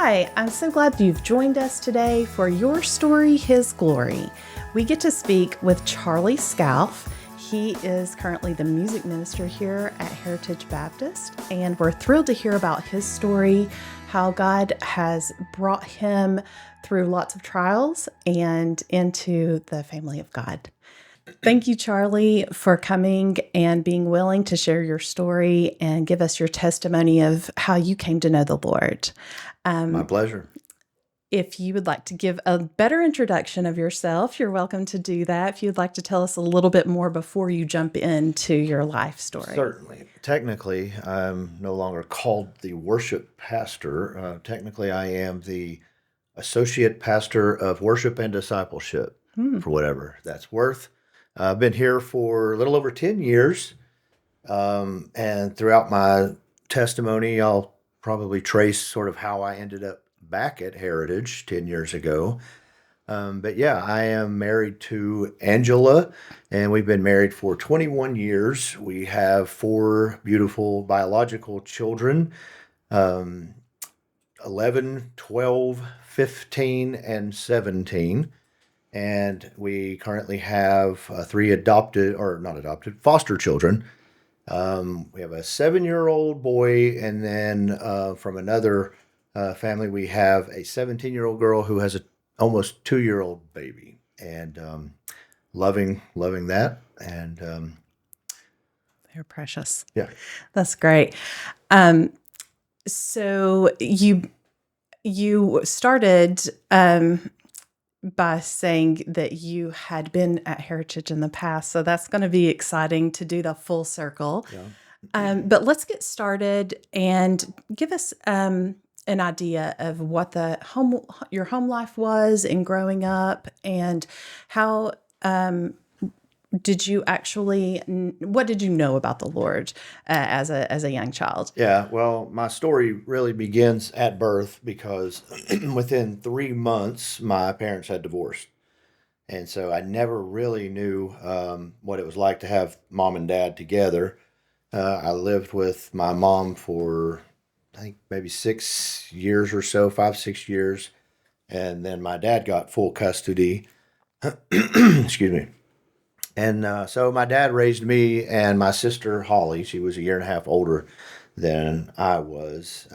Hi, I'm so glad you've joined us today for Your Story, His Glory. We get to speak with Charlie Scalf. He is currently the music minister here at Heritage Baptist, and we're thrilled to hear about his story, how God has brought him through lots of trials and into the family of God. Thank you, Charlie, for coming and being willing to share your story and give us your testimony of how you came to know the Lord. My pleasure. If you would like to give a better introduction of yourself, you're welcome to do that. If you'd like to tell us a little bit more before you jump into your life story. Certainly. Technically, I'm no longer called the worship pastor. Technically, I am the associate pastor of worship and discipleship, for whatever that's worth. I've been here for a little over 10 years. And throughout my testimony, I'll probably trace sort of how I ended up back at Heritage 10 years ago. But yeah, I am married to Angela, and we've been married for 21 years. We have four beautiful biological children, um, 11, 12, 15, and 17. And we currently have three adopted, or not adopted, foster children. We have a 7-year-old boy, and then from another family, we have a 17-year-old girl who has a almost 2-year-old baby, and loving that. And They're precious. yeah, That's great. So you started by saying that you had been at Heritage in the past, so that's going to be exciting to do the full circle. yeah. But let's get started and give us an idea of what your home life was in growing up, and how what did you know about the Lord as a young child? Yeah, well, my story really begins at birth because within 3 months, my parents had divorced. And so I never really knew what it was like to have mom and dad together. I lived with my mom for, I think, maybe 6 years or so, 5, 6 years. And then my dad got full custody. Excuse me. And so my dad raised me and my sister Holly. She was a year and a half older than I was.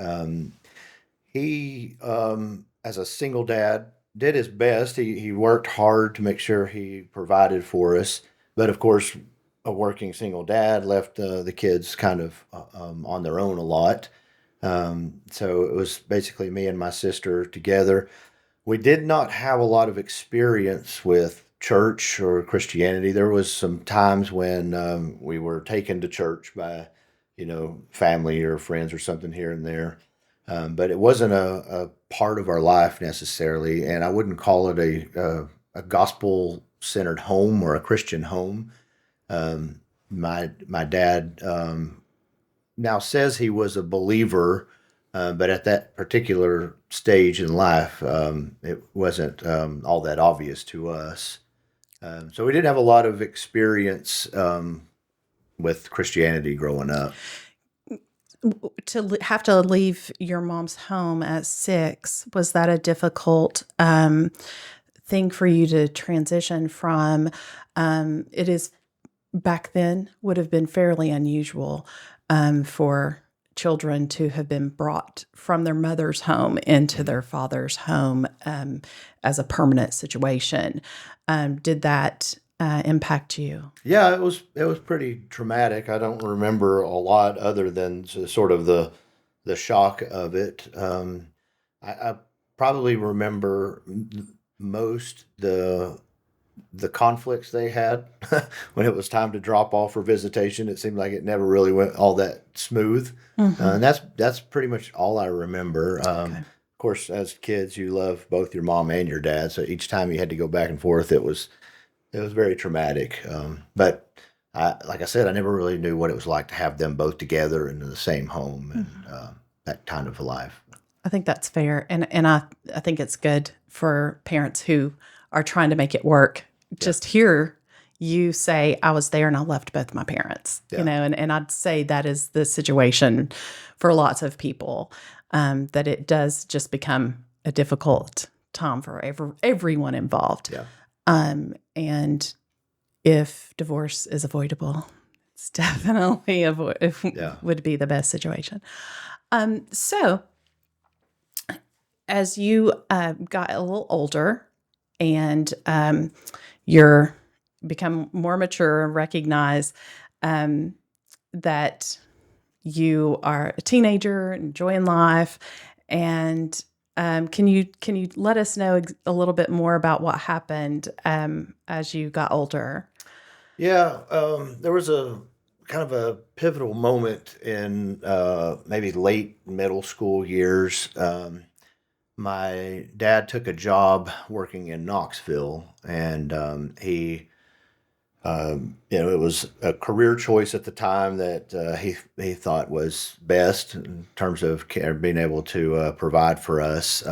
He, as a single dad, did his best. He worked hard to make sure he provided for us. But of course, a working single dad left the kids kind of on their own a lot. So it was basically me and my sister together. We did not have a lot of experience with church or Christianity. There was some times when we were taken to church by, family or friends or something here and there. But it wasn't a part of our life necessarily, and I wouldn't call it a gospel centered home or a Christian home. My dad now says he was a believer, but at that particular stage in life, it wasn't all that obvious to us. So we didn't have a lot of experience with Christianity growing up. Have to leave your mom's home at 6, was that a difficult thing for you to transition from? It is back then would have been fairly unusual for children to have been brought from their mother's home into their father's home as a permanent situation. Did that impact you? Yeah, it was pretty traumatic. I don't remember a lot other than sort of the shock of it. I probably remember most the conflicts they had when it was time to drop off for visitation. It seemed like it never really went all that smooth, and that's pretty much all I remember. Okay. Of course, as kids, you love both your mom and your dad, so each time you had to go back and forth, it was very traumatic. But like I said, I never really knew what it was like to have them both together in the same home and that kind of a life. I think that's fair. And I think it's good for parents who are trying to make it work. Just hear you say, I was there and I left both my parents, Yeah. and I'd say that is the situation for lots of people. that it does just become a difficult time for everyone involved. Yeah. And if divorce is avoidable, it's definitely would be the best situation. So as you got a little older and you're become more mature and recognize that you are a teenager, enjoying life, and can you let us know a little bit more about what happened as you got older? Yeah, there was a kind of a pivotal moment in maybe late middle school years. My dad took a job working in Knoxville, and it was a career choice at the time that he thought was best in terms of being able to provide for us.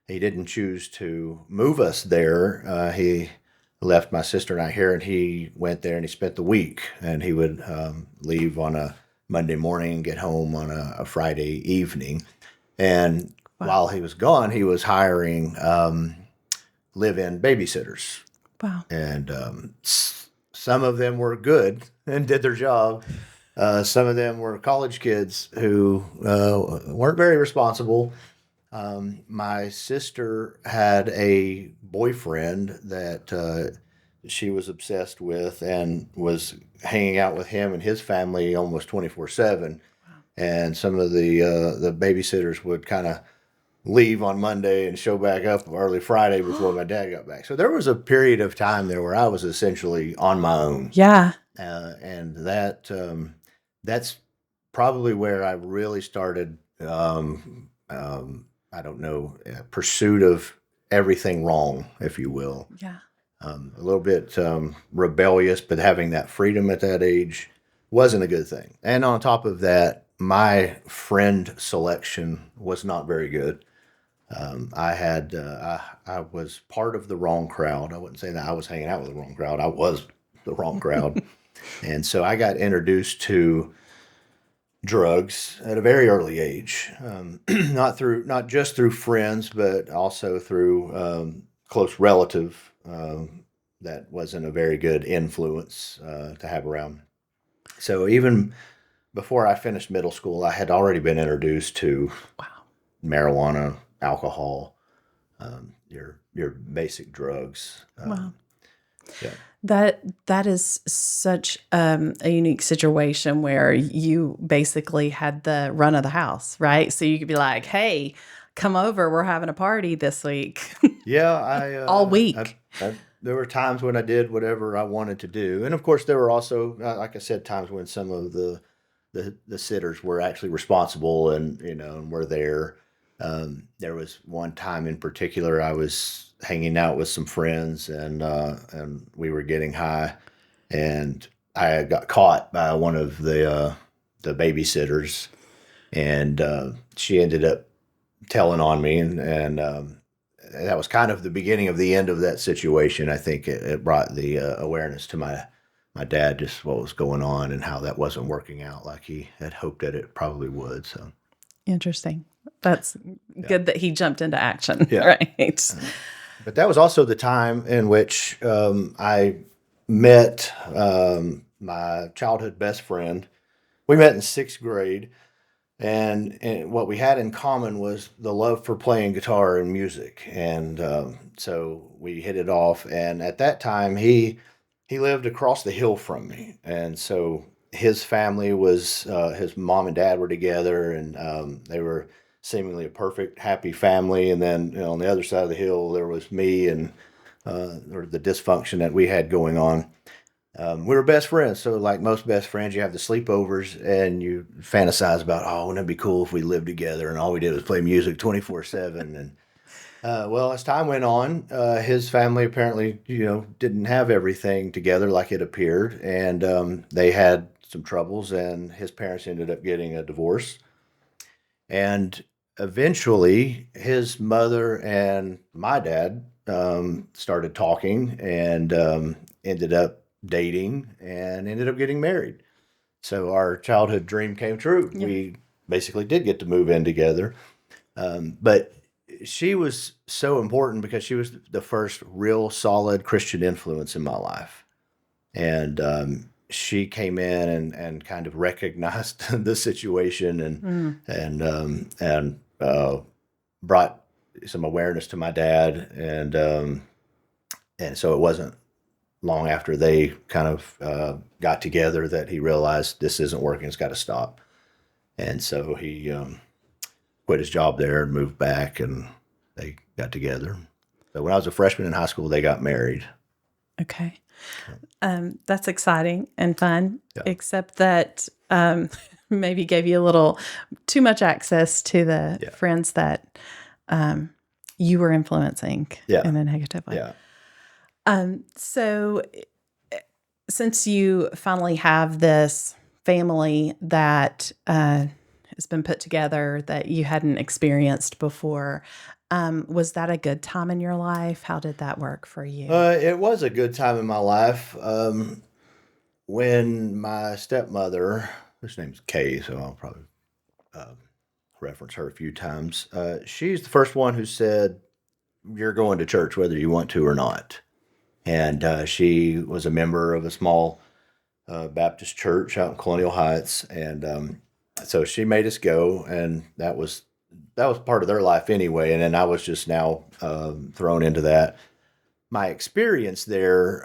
He didn't choose to move us there. He left my sister and I here, and he went there and he spent the week. And he would leave on a Monday morning and get home on a Friday evening. And while he was gone, he was hiring live-in babysitters. Wow. And some of them were good and did their job. Some of them were college kids who weren't very responsible. My sister had a boyfriend that she was obsessed with and was hanging out with him and his family almost 24/7. And some of the babysitters would kind of leave on Monday and show back up early Friday before my dad got back. So there was a period of time there where I was essentially on my own. Yeah. And that's probably where I really started, I don't know, pursuit of everything wrong, if you will. Yeah. A little bit rebellious, but having that freedom at that age wasn't a good thing. And on top of that, my friend selection was not very good. I was part of the wrong crowd. I wouldn't say that I was hanging out with the wrong crowd. I was the wrong crowd. And so I got introduced to drugs at a very early age, not just through friends, but also through close relative that wasn't a very good influence to have around. So even before I finished middle school, I had already been introduced to marijuana, alcohol, your basic drugs. Wow. Yeah. That is such a unique situation where you basically had the run of the house, right? So you could be like, "Hey, come over. We're having a party this week." Yeah, I all week. there were times when I did whatever I wanted to do, and of course there were also, like I said, times when some of the sitters were actually responsible and and were there. There was one time in particular I was hanging out with some friends and we were getting high, and I got caught by one of the babysitters, and she ended up telling on me, and that was kind of the beginning of the end of that situation. I think it brought the awareness to my dad, just what was going on and how that wasn't working out like he had hoped that it probably would. So Interesting. That's good that he jumped into action, Yeah. right? But that was also the time in which I met my childhood best friend. We met in sixth grade, and what we had in common was the love for playing guitar and music. And so we hit it off. And at that time, he lived across the hill from me, and so his family was his mom and dad were together, and they were seemingly a perfect, happy family. And then on the other side of the hill, there was me and or the dysfunction that we had going on. We were best friends, so like most best friends, you have the sleepovers and you fantasize about, oh, wouldn't it be cool if we lived together and all we did was play music 24/7. And well, as time went on, his family apparently, didn't have everything together like it appeared, and they had some troubles, and his parents ended up getting a divorce. And eventually, his mother and my dad started talking and ended up dating and ended up getting married. So our childhood dream came true. Yeah. We basically did get to move in together. But she was so important because she was the first real solid Christian influence in my life. And she came in and kind of recognized the situation and brought some awareness to my dad. And so it wasn't long after they kind of got together that he realized this isn't working, it's got to stop. And so he quit his job there and moved back, and they got together. So when I was a freshman in high school, they got married. Okay. That's exciting and fun, Yeah. except that maybe gave you a little too much access to the friends that you were influencing in a negative way. Yeah. So since you finally have this family that has been put together that you hadn't experienced before, was that a good time in your life? How did that work for you? It was a good time in my life. When my stepmother, whose name's Kay, so I'll probably reference her a few times, she's the first one who said, "You're going to church whether you want to or not." And she was a member of a small Baptist church out in Colonial Heights, and so she made us go, and that was part of their life anyway. And then I was just now thrown into that. My experience there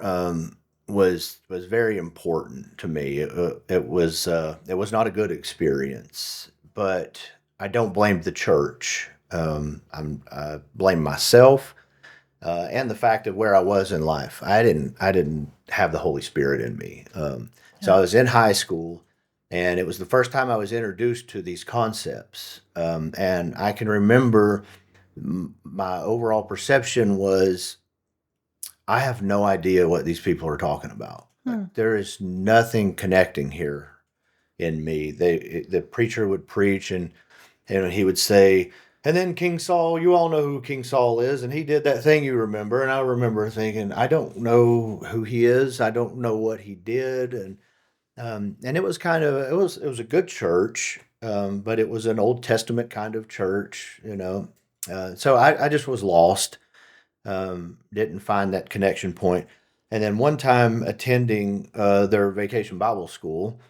was very important to me. It was not a good experience, but I don't blame the church. I blame myself. And the fact of where I was in life. I didn't have the Holy Spirit in me. So I was in high school, and it was the first time I was introduced to these concepts. And I can remember my overall perception was, I have no idea what these people are talking about. Like, there is nothing connecting here in me. The preacher would preach, and he would say, "And then King Saul, you all know who King Saul is, and he did that thing you remember." And I remember thinking, I don't know who he is. I don't know what he did. And it was it was a good church, but it was an Old Testament kind of church, So I just was lost. Didn't find that connection point. And then one time attending their vacation Bible school,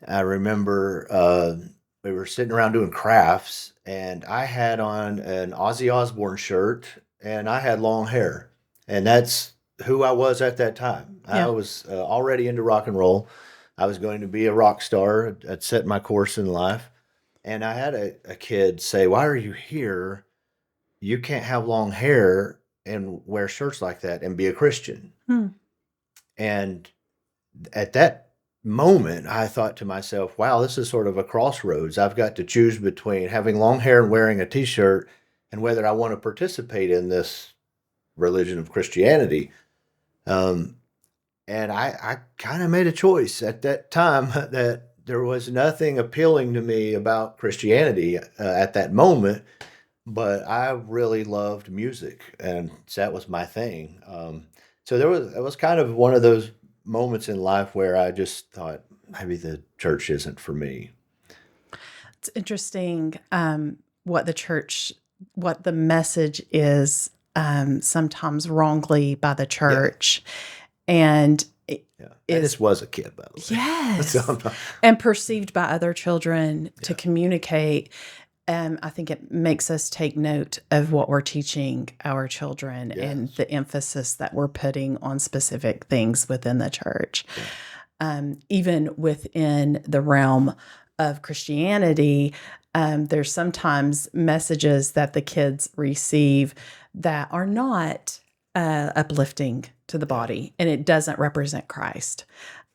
I remember we were sitting around doing crafts, and I had on an Ozzy Osbourne shirt, and I had long hair. And that's who I was at that time. I was already into rock and roll. I was going to be a rock star. I'd set my course in life. And I had a kid say, "Why are you here? You can't have long hair and wear shirts like that and be a Christian." And at that moment, I thought to myself, wow, this is sort of a crossroads. I've got to choose between having long hair and wearing a t-shirt and whether I want to participate in this religion of Christianity. And I kind of made a choice at that time that there was nothing appealing to me about Christianity at that moment, but I really loved music, and so that was my thing. So it was kind of one of those moments in life where I just thought maybe the church isn't for me. It's interesting what the message is sometimes wrongly by the church. And And this was a kid, by the way. Yes. So and perceived by other children to communicate. I think it makes us take note of what we're teaching our children and the emphasis that we're putting on specific things within the church. Even within the realm of Christianity, there's sometimes messages that the kids receive that are not uplifting to the body, and it doesn't represent Christ.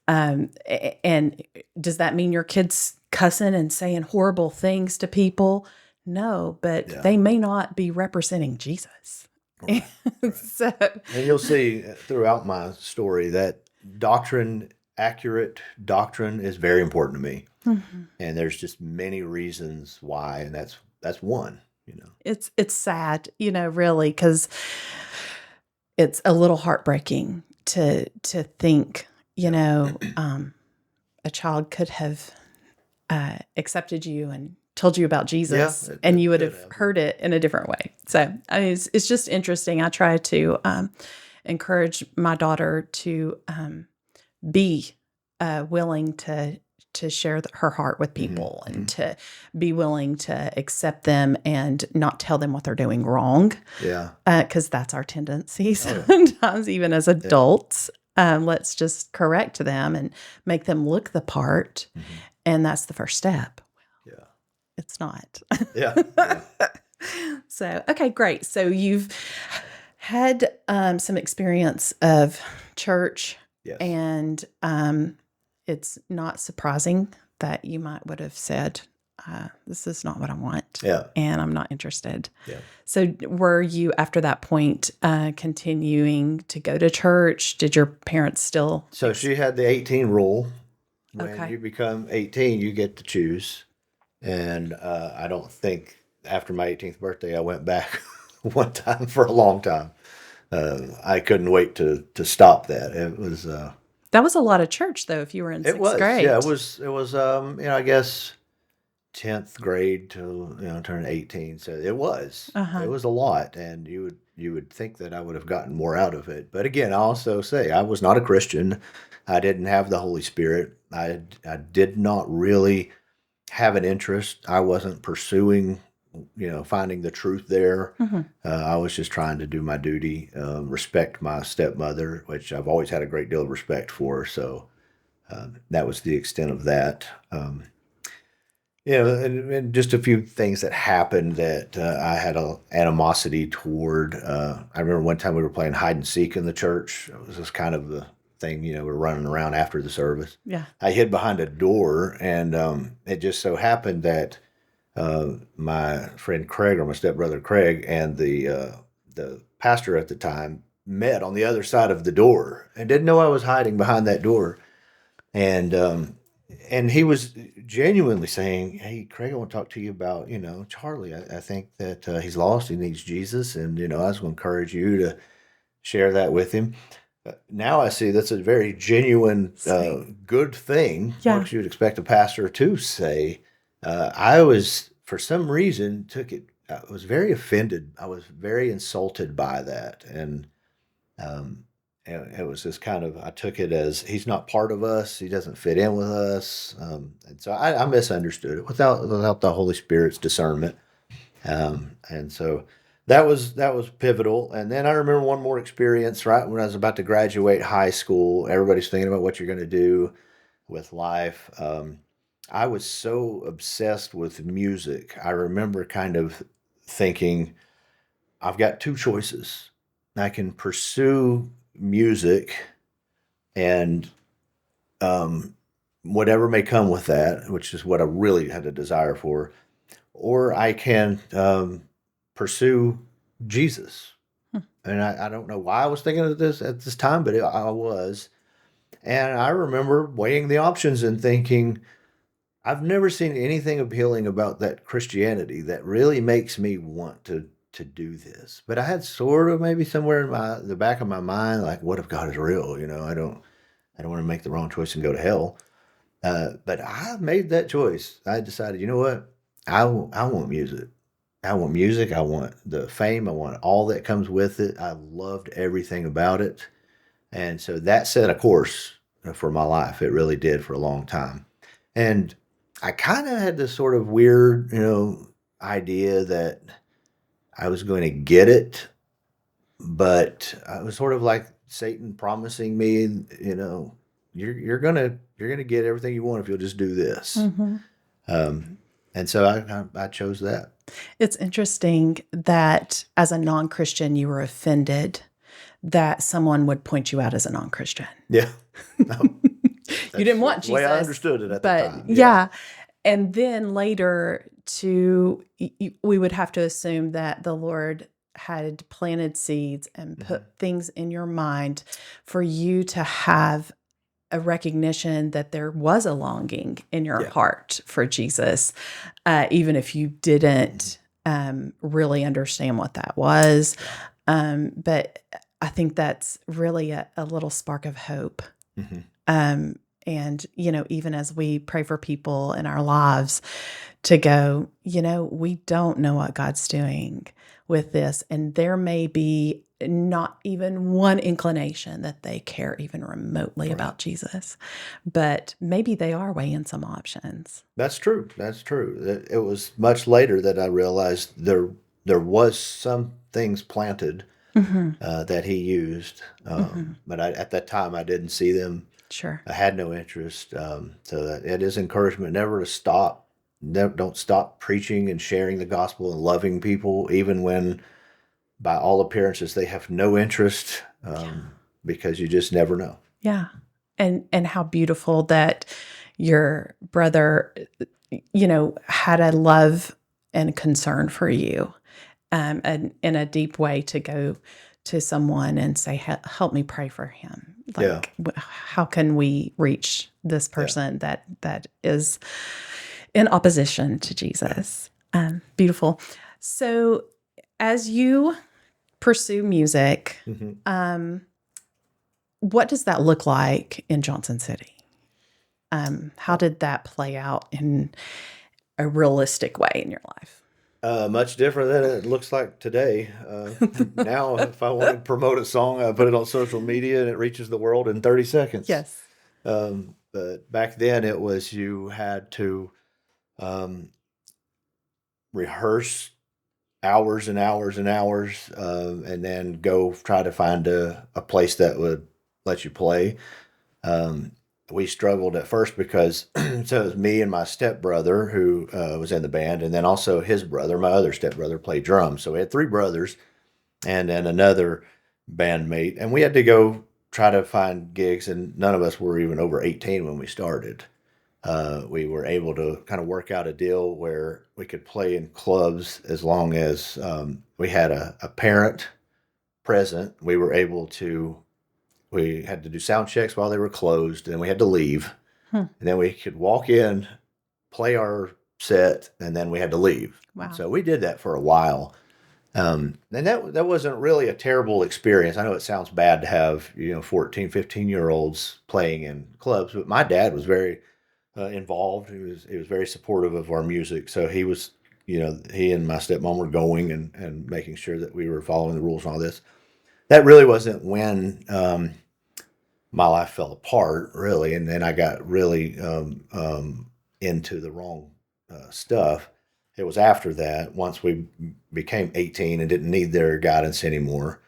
And does that mean your kids cussing and saying horrible things to people? No, but they may not be representing Jesus. Right. So, and you'll see throughout my story that accurate doctrine is very important to me. And there's just many reasons why, and that's one, It's sad, really, because it's a little heartbreaking to think, a child could have accepted you and told you about Jesus, it, and you would could have have. heard it in a different way. So I mean, it's just interesting. I try to encourage my daughter to be willing to share her heart with people and to be willing to accept them and not tell them what they're doing wrong. Yeah. Because that's our tendency sometimes, even as adults. Let's just correct them and make them look the part. And that's the first step. Yeah. It's not. Yeah. Yeah. So, okay, great. So you've had some experience of church, Yes. and it's not surprising that you would have said, this is not what I want, Yeah. and I'm not interested. Yeah. So were you, after that point, continuing to go to church? Did your parents still? So she had the 18 rule. When Okay. you become 18, you get to choose. And I don't think after my 18th birthday, I went back one time for a long time. I couldn't wait to stop that. It was That was a lot of church, though, if you were in it sixth was grade. yeah, it was I guess 10th grade to turn 18. So it was a lot, and you would think that I would have gotten more out of it. But again, I also say I was not a Christian. I didn't have the Holy Spirit. I did not really have an interest. I wasn't pursuing, finding the truth there. I was just trying to do my duty, respect my stepmother, which I've always had a great deal of respect for. So that was the extent of that. And just a few things that happened that I had a animosity toward. I remember one time we were playing hide and seek in the church. It was just kind of the thing, we're running around after the service. Yeah. I hid behind a door, and it just so happened that my friend Craig, or my stepbrother Craig, and the pastor at the time met on the other side of the door and didn't know I was hiding behind that door. And he was genuinely saying, "Hey, Craig, I want to talk to you about, Charlie. I think that he's lost. He needs Jesus, and I was going to encourage you to share that with him." Now I see that's a very genuine, good thing. Yeah. What you would expect a pastor to say. I was, for some reason, I was very offended. I was very insulted by that, and it was just kind of, I took it as he's not part of us. He doesn't fit in with us. And so I misunderstood it without the Holy Spirit's discernment. And so that was pivotal. And then I remember one more experience, right when I was about to graduate high school. Everybody's thinking about what you're going to do with life. I was so obsessed with music. I remember kind of thinking, I've got two choices. I can pursue music and whatever may come with that, which is what I really had a desire for, or I can pursue Jesus. And I don't know why I was thinking of this at this time, but I was. And I remember weighing the options and thinking, I've never seen anything appealing about that Christianity that really makes me want to do this. But I had sort of maybe somewhere in the back of my mind, like, what if God is real? I don't want to make the wrong choice and go to hell. But I made that choice. I decided, you know what? I want music. I want music. I want the fame. I want all that comes with it. I loved everything about it. And so that set a course for my life. It really did for a long time. And I kind of had this sort of weird, idea that I was going to get it, but I was sort of like Satan promising me, you're gonna get everything you want if you'll just do this. And so I chose that. It's interesting that as a non-Christian, you were offended that someone would point you out as a non-Christian. Yeah. No, You didn't want that's the way I Jesus, understood it at the but time. yeah. And then later, we would have to assume that the Lord had planted seeds and put things in your mind for you to have a recognition that there was a longing in your heart for Jesus, even if you didn't really understand what that was. But I think that's really a little spark of hope. And, even as we pray for people in our lives to go, we don't know what God's doing with this. And there may be not even one inclination that they care even remotely about Jesus, but maybe they are weighing some options. That's true. That's true. It was much later that I realized there was some things planted that he used, but at that time I didn't see them. Sure. I had no interest. So that it is encouragement never to stop. Don't stop preaching and sharing the gospel and loving people, even when, by all appearances, they have no interest, because you just never know. Yeah. And how beautiful that your brother, had a love and concern for you, and in a deep way to go to someone and say, help me pray for him. Like, how can we reach this person that is in opposition to Jesus? Beautiful. So as you pursue music, what does that look like in Johnson City? How did that play out in a realistic way in your life? Much different than it looks like today. Now, if I want to promote a song, I put it on social media and it reaches the world in 30 seconds. Yes. But back then it was you had to rehearse hours and hours and hours, and then go try to find a place that would let you play. We struggled at first because so it was me and my stepbrother who was in the band, and then also his brother, my other stepbrother, played drums. So we had three brothers and then another bandmate, and we had to go try to find gigs, and none of us were even over 18 when we started. We were able to kind of work out a deal where we could play in clubs as long as we had a parent present. We had to do sound checks while they were closed, and we had to leave. And then we could walk in, play our set, and then we had to leave. Wow. So we did that for a while. And that wasn't really a terrible experience. I know it sounds bad to have, 14, 15-year-olds playing in clubs, but my dad was very involved. He was very supportive of our music. So he was, he and my stepmom were going and making sure that we were following the rules and all this. That really wasn't when my life fell apart, really, and then I got really into the wrong stuff. It was after that, once we became 18 and didn't need their guidance anymore,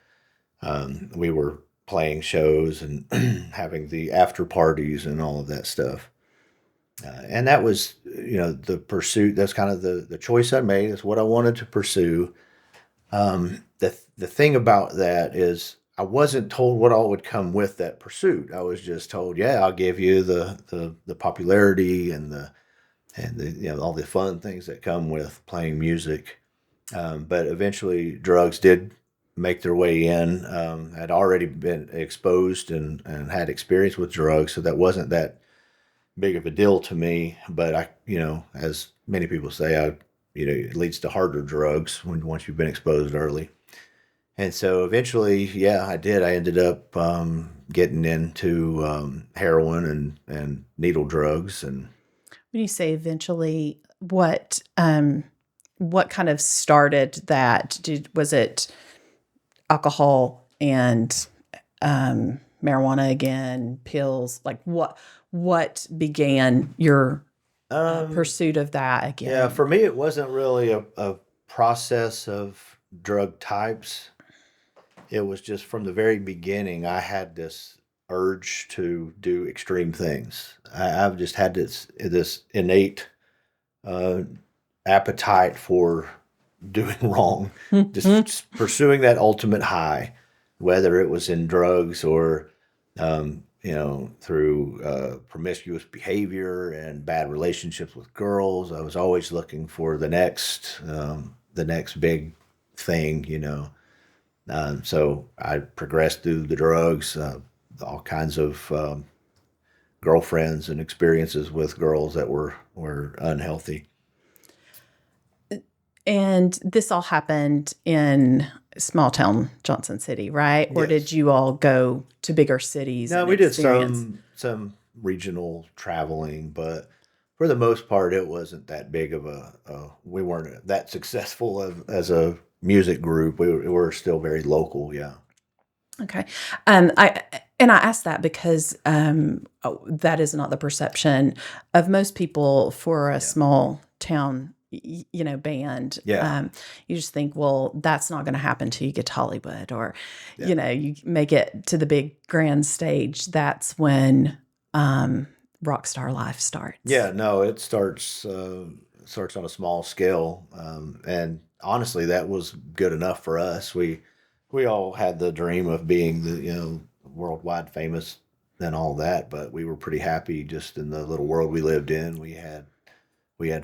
we were playing shows and having the after parties and all of that stuff. And that was, the pursuit. That's kind of the choice I made. It's what I wanted to pursue. The thing about that is I wasn't told what all would come with that pursuit. I was just told, yeah, I'll give you the popularity and the all the fun things that come with playing music. But eventually drugs did make their way in. I'd already been exposed and had experience with drugs, so that wasn't that big of a deal to me. But I, as many people say, it leads to harder drugs once you've been exposed early. And so eventually, yeah, I did. I ended up getting into heroin and needle drugs. And When you say eventually, what kind of started that? Was it alcohol and marijuana again, pills? Like what began your pursuit of that again? Yeah, for me, it wasn't really a process of drug types. It was just from the very beginning, I had this urge to do extreme things. I've just had this innate appetite for doing wrong, just pursuing that ultimate high, whether it was in drugs or through promiscuous behavior and bad relationships with girls. I was always looking for the next big thing. So I progressed through the drugs, all kinds of girlfriends and experiences with girls that were unhealthy. And this all happened in small town Johnson City, right? Or Yes. did you all go to bigger cities? No, and we did experience? some regional traveling, but for the most part, it wasn't that big of we weren't that successful as a music group. We were still very local. Yeah. Okay. I asked that because that is not the perception of most people for a Yeah. small town, band. Yeah. You just think, well, that's not going to happen till you get to Hollywood, or Yeah. you make it to the big grand stage. That's when rock star life starts. Yeah, no, it starts on a small scale, and honestly, that was good enough for us. We all had the dream of being the worldwide famous and all that, but we were pretty happy just in the little world we lived in. We had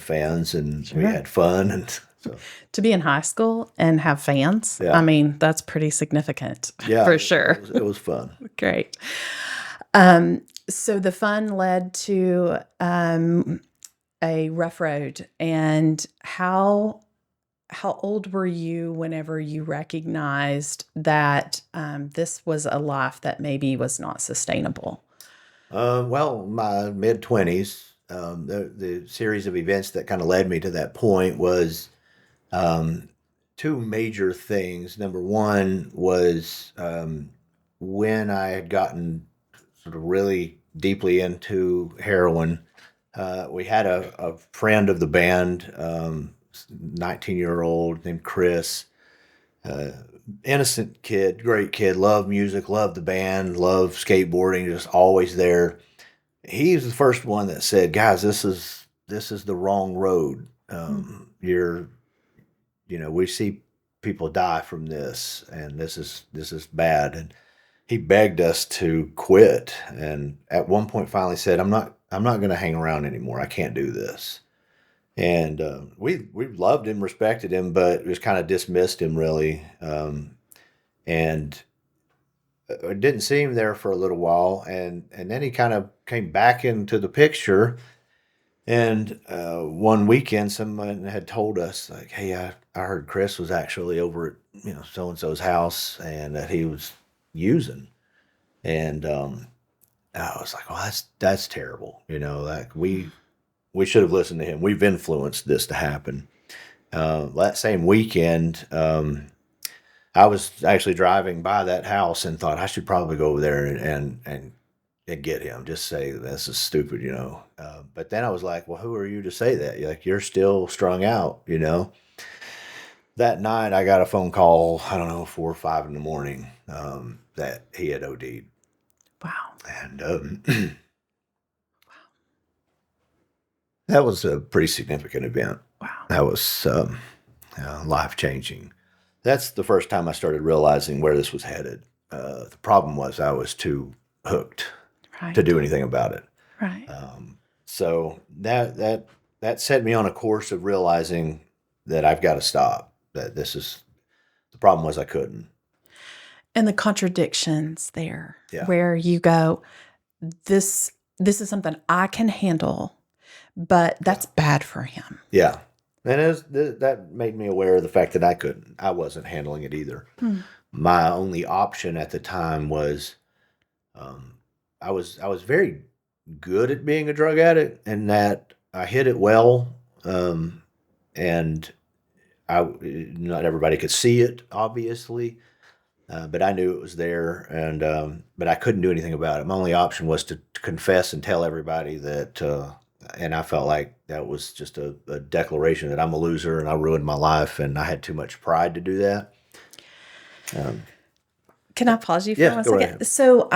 fans and we Sure. had fun, and so To be in high school and have fans, I yeah, mean, that's pretty significant yeah, for it sure. was it was fun. Great. So the fun led to a rough road. And how old were you whenever you recognized that this was a life that maybe was not sustainable? Well, my mid-20s, the series of events that kind of led me to that point was um, two major things. Number one was when I had gotten sort of really deeply into heroin. We had a friend of the band, 19-year-old named Chris, uh, innocent kid, great kid, loved music, loved the band, loved skateboarding, just always there. He's the first one that said, "Guys, this is the wrong road. Mm. We see people die from this, and this is bad." And he begged us to quit, and at one point finally said, I'm not going to hang around anymore. I can't do this." And we loved him, respected him, but just kind of dismissed him really. And I didn't see him there for a little while, and then he kind of came back into the picture. And one weekend, someone had told us, like, "Hey, I heard Chris was actually over at so and so's house, and that he was using." And I was like, "Well, that's terrible. Like we should have listened to him. We've influenced this to happen." That same weekend, I was actually driving by that house and thought I should probably go over there and get him. Just say this is stupid. But then I was like, well, who are you to say that? Like you're still strung out. That night I got a phone call. I don't know, 4 or 5 in the morning, that he had OD'd, Wow. and that was a pretty significant event. Wow. That was life changing. That's the first time I started realizing where this was headed. The problem was I was too hooked to Right. do anything about it. Right. So that set me on a course of realizing that I've got to stop. That this is the problem was I couldn't. And the contradictions there, Yeah, where you go, this is something I can handle, but yeah, that's bad for him. yeah. And that made me aware of the fact that I couldn't. I wasn't handling it either. Hmm. My only option at the time was um, I was very good at being a drug addict, and that I hit it well. And not everybody could see it, obviously, but I knew it was there, and but I couldn't do anything about it. My only option was to confess and tell everybody that, and I felt like that was just a declaration that I'm a loser and I ruined my life, and I had too much pride to do that. Um, Can I pause you for yeah, one go right second? ahead. So,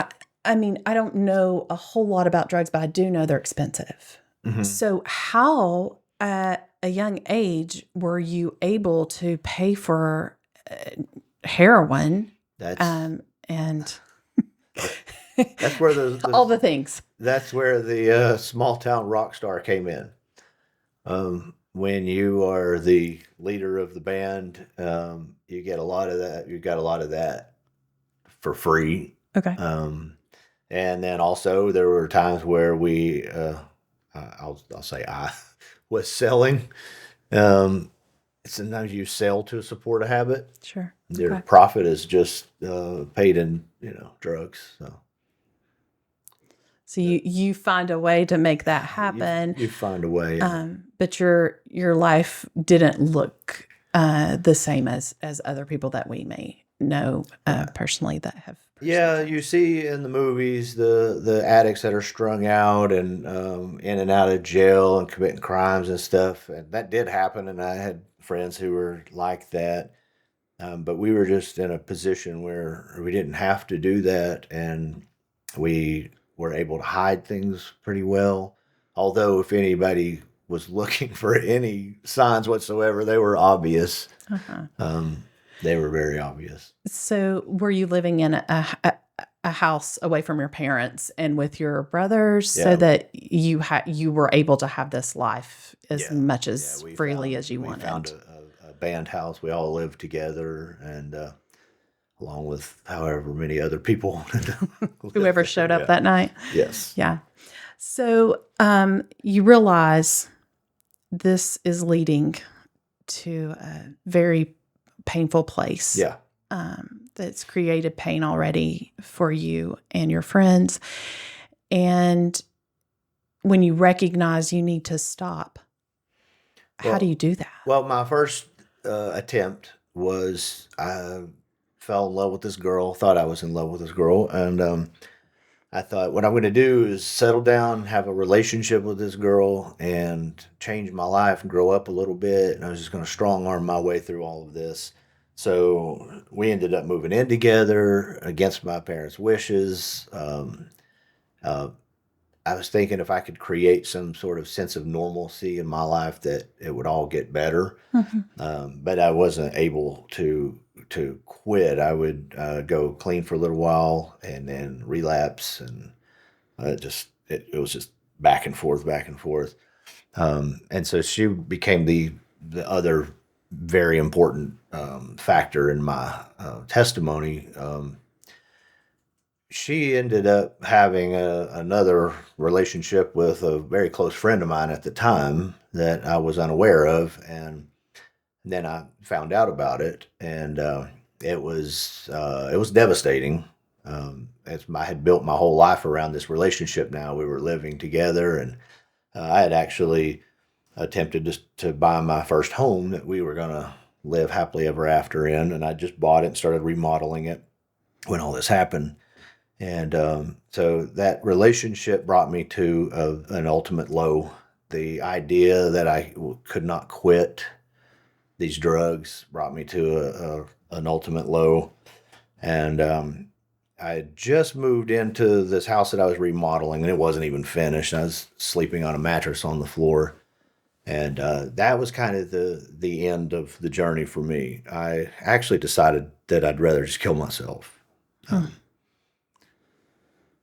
I mean, I don't know a whole lot about drugs, but I do know they're expensive. Hmm. So, how at a young age were you able to pay for heroin That's and that's where the all the things? that's where the small town rock star came in. When you are the leader of the band, you get a lot of that. You got a lot of that for free. Okay. Um, and then also there were times where I'll say I was selling. Um, Sometimes you sell to support a habit. Sure. Your Okay. profit is just paid in drugs. So So you find a way to make that You, happen. you find a way. But your life didn't look the same as other people that we may know personally that have. Yeah, you see in the movies the addicts that are strung out and in and out of jail and committing crimes and stuff, and that did happen. And I had friends who were like that, but we were just in a position where we didn't have to do that, and we were able to hide things pretty well. Although, if anybody was looking for any signs whatsoever, they were obvious. Um, they were very obvious. So, were you living in a house away from your parents and with your brothers, so that you were able to have this life as much as freely as you wanted? We found a band house. We all lived together, and along with however many other people, whoever showed up that night. Yes. Yeah. So you realize this is leading to a very painful place. Yeah. That's created pain already for you and your friends. And when you recognize you need to stop, how do you do that? Well, my first attempt was I fell in love with this girl, thought I was in love with this girl, and I thought what I'm going to do is settle down, have a relationship with this girl, and change my life and grow up a little bit. And I was just going to strong arm my way through all of this. So we ended up moving in together against my parents' wishes. Uh, I was thinking if I could create some sort of sense of normalcy in my life, that it would all get better. But I wasn't able to quit. I would go clean for a little while and then relapse, and it was just back and forth, back and forth. And so she became the other very important factor in my testimony. She ended up having another relationship with a very close friend of mine at the time that I was unaware of, and then I found out about it, and it was devastating. As I had built my whole life around this relationship. Now we were living together, and I had actually attempted to buy my first home that we were going to live happily ever after in, and I just bought it and started remodeling it when all this happened. And so that relationship brought me to an ultimate low. The idea that I could not quit these drugs brought me to an ultimate low. And I had just moved into this house that I was remodeling, and it wasn't even finished. I was sleeping on a mattress on the floor. And that was kind of the end of the journey for me. I actually decided that I'd rather just kill myself.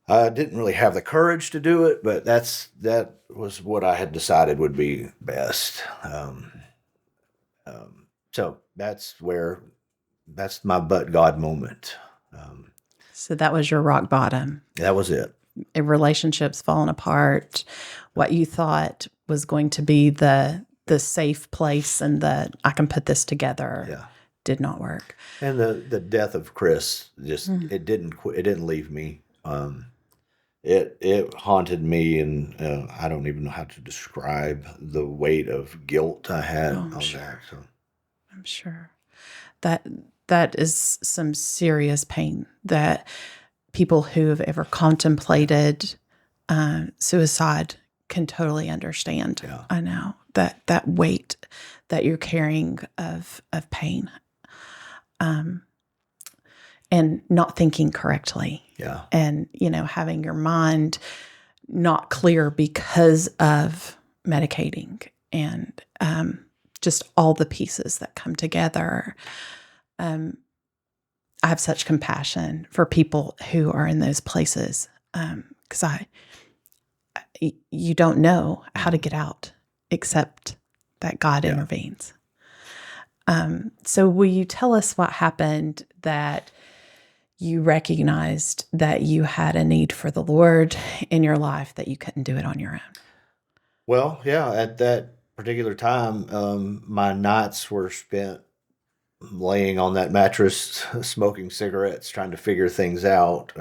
I didn't really have the courage to do it, but that was what I had decided would be best. So that's my but God moment. So that was your rock bottom. That was it. Relationships falling apart. What you thought was going to be the safe place and the I can put this together did not work. And the death of Chris just it didn't leave me. It haunted me, and I don't even know how to describe the weight of guilt I had on that. So. I'm sure that is some serious pain that people who have ever contemplated suicide can totally understand. Yeah. I know that weight that you're carrying of pain, and not thinking correctly. Yeah. And, having your mind not clear because of medicating and just all the pieces that come together. I have such compassion for people who are in those places because you don't know how to get out except that God intervenes. So will you tell us what happened that you recognized that you had a need for the Lord in your life, that you couldn't do it on your own? Well, yeah, at that particular time, my nights were spent laying on that mattress, smoking cigarettes, trying to figure things out.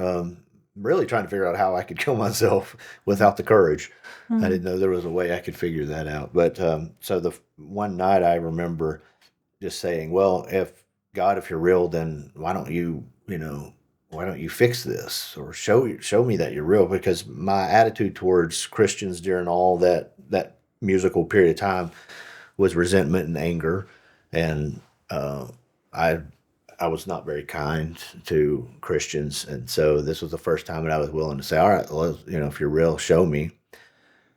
really trying to figure out how I could kill myself without the courage. I Mm. didn't know there was a way I could figure that out. But so the one night I remember just saying, "Well, if God, if you're real, then why don't you fix this or show me that you're real?" Because my attitude towards Christians during all that musical period of time was resentment and anger, and I I was not very kind to Christians, and so this was the first time that I was willing to say, "All right, well, if you're real, show me."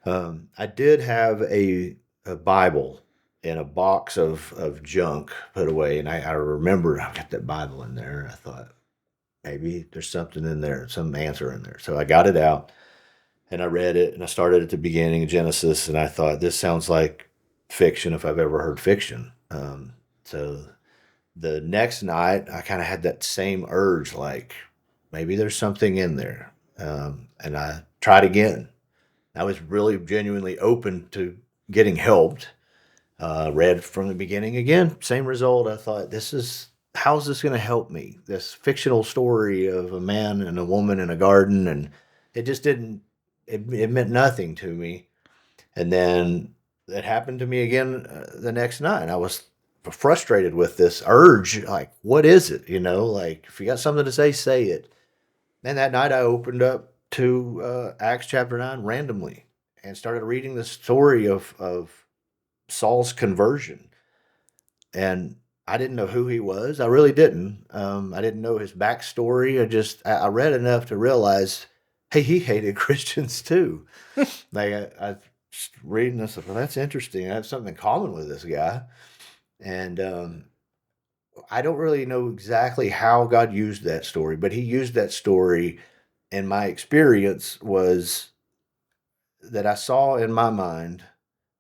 I did have a Bible in a box of junk put away, and I remember I got that Bible in there, and I thought maybe there's something in there, some answer in there. So I got it out and I read it, and I started at the beginning of Genesis, and I thought this sounds like fiction if I've ever heard fiction. So the next night, I kind of had that same urge, like maybe there's something in there, and I tried again. I was really genuinely open to getting helped. Read from the beginning again, same result. I thought, how's this going to help me? This fictional story of a man and a woman in a garden, and it just didn't. It meant nothing to me. And then it happened to me again the next night. I was frustrated with this urge. Like, what is it? Like if you got something to say it. And that night I opened up to Acts chapter 9 randomly and started reading the story of Saul's conversion. And I didn't know who he was. I really didn't. I didn't know his backstory. I read enough to realize, hey, he hated Christians too. Like I reading this, well, that's interesting. I have something in common with this guy. And I don't really know exactly how God used that story, but he used that story. And my experience was that I saw in my mind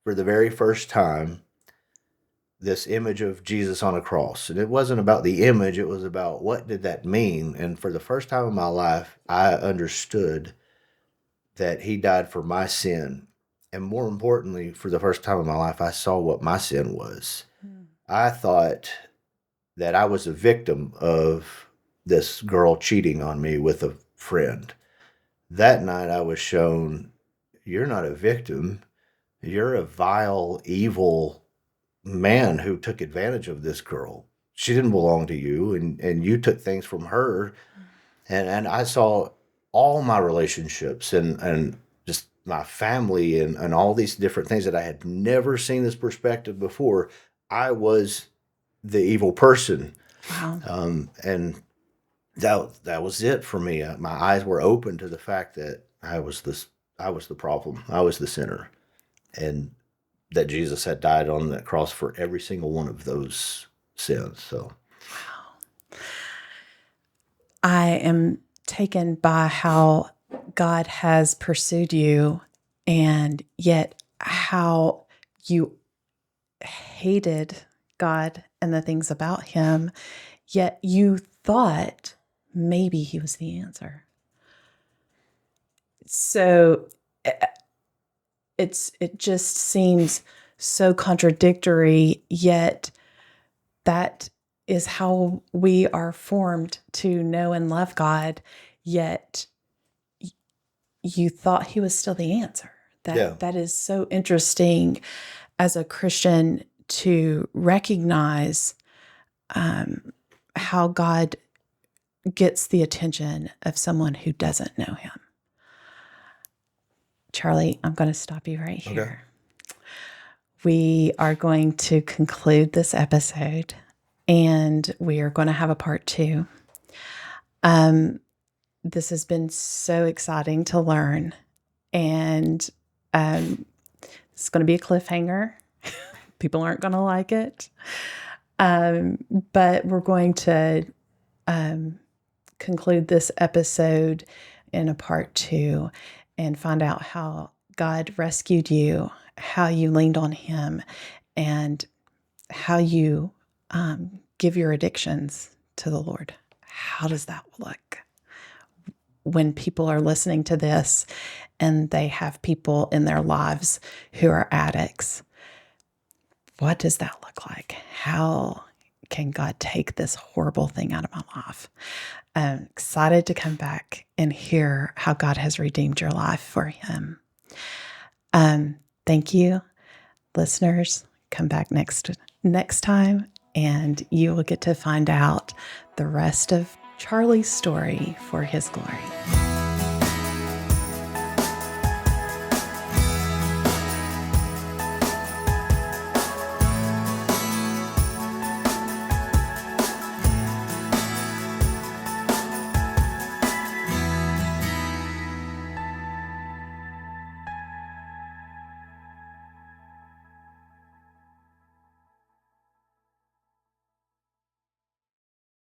for the very first time this image of Jesus on a cross. And it wasn't about the image, it was about what did that mean? And for the first time in my life, I understood that he died for my sin. And more importantly, for the first time in my life, I saw what my sin was. Mm. I thought that I was a victim of this girl cheating on me with a friend. That night, I was shown you're not a victim. You're a vile, evil man who took advantage of this girl. She didn't belong to you, and you took things from her. And I saw all my relationships and just my family and all these different things that I had never seen this perspective before. I was the evil person. Wow. And that was it for me. My eyes were open to the fact that I was the problem. I was the sinner. And that Jesus had died on that cross for every single one of those sins. So, I am taken by how God has pursued you and yet how you hated God and the things about him, yet you thought maybe he was the answer. So it just seems so contradictory, yet that is how we are formed to know and love God, yet you thought he was still the answer. That is so interesting as a Christian to recognize how God gets the attention of someone who doesn't know him. Charlie, I'm going to stop you right here. Okay. We are going to conclude this episode, and we are going to have a part 2. This has been so exciting to learn, and it's going to be a cliffhanger. People aren't going to like it, but we're going to conclude this episode in a part 2 and find out how God rescued you, how you leaned on him, and how you give your addictions to the Lord. How does that look? When people are listening to this and they have people in their lives who are addicts, what does that look like? How can God take this horrible thing out of my life? I'm excited to come back and hear how God has redeemed your life for Him. Thank you, listeners. Come back next time, and you will get to find out the rest of Charlie's story for His glory.